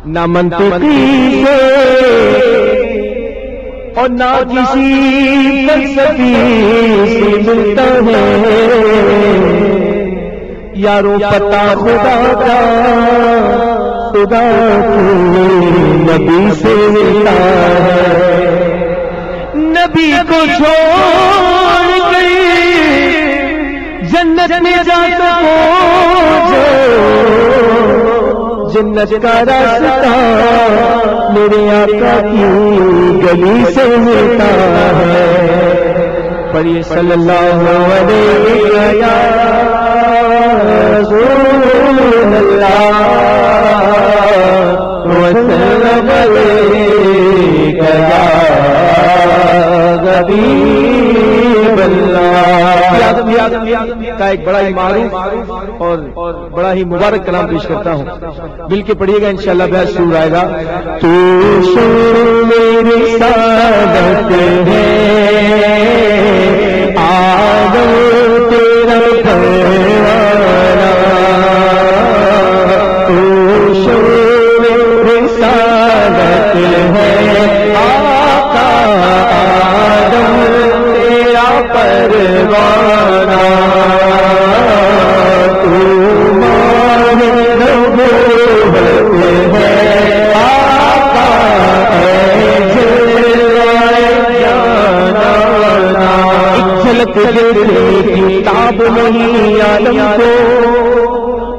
نہ منطقی سے اور نہ کسی فلسفی سے ملتا ہے یارو پتہ خدا کا خدا نبی سے ملتا ہے نبی کو چھوڑ گئی جنت میں جا سکو جنت کا راستہ میرے آقا کی گلی سے ملتا ہے پڑھیے صلی اللہ علیہ رسول اللہ وسلم علیک یا حبیب اللہ کا ایک بڑا ہی معروف اور بڑا ہی مبارک کلام پیش کرتا ہوں مل کے پڑھیے گا انشاءاللہ بہت شروع آئے گا تو میری سعادت ہے آدم تیرا پروانہ تو میری سعادت ہے آقا آدم تیرا پروانہ کتاب نہیں عالم کو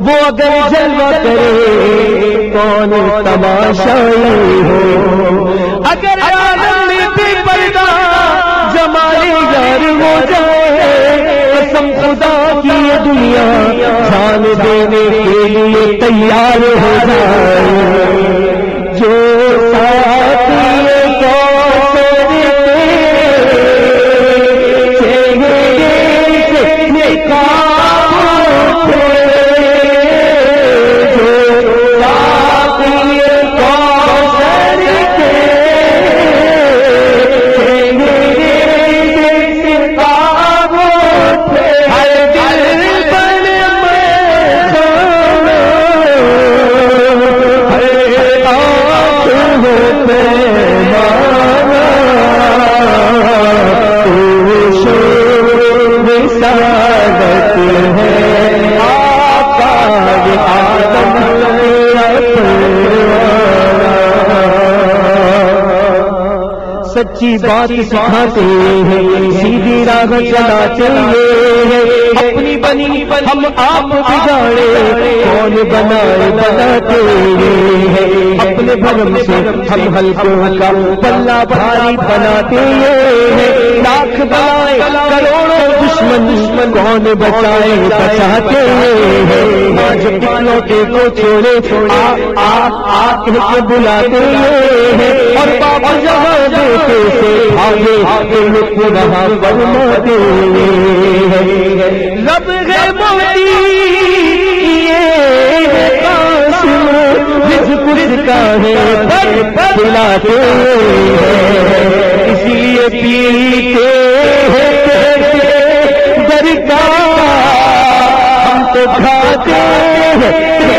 وہ اگر جلوہ کرے کون تماشائی ہو اگر عالم میں بے پردہ جمال یار ہو جائے قسم خدا کی یہ دنیا جان دینے کے لیے تیار ہو جائے جو ساتھی سچی بات سکھاتے ہیں سیدھی راہ چلاتے ہیں اپنی بنی ہم آپ بگاڑے کون بنائے بناتے ہیں اپنے بھرم سے ہم حلقوں کا پلہ بھاری بناتے ہیں لاکھ بنائے کروڑوں دشمن کون بچائے بچاتے ہیں جب اکلوتے کو چھوڑے آ کے بلاتے ہیں اور بابا جہاں دیتے سے آگے لکھ رہا فرماتے ہیں رب ہے موتی یہ قاسم رزق اس کا ہے پر بلاتے ہیں اسی لیے پیتے ہیں درگاہ ہم تو کھاتے ہیں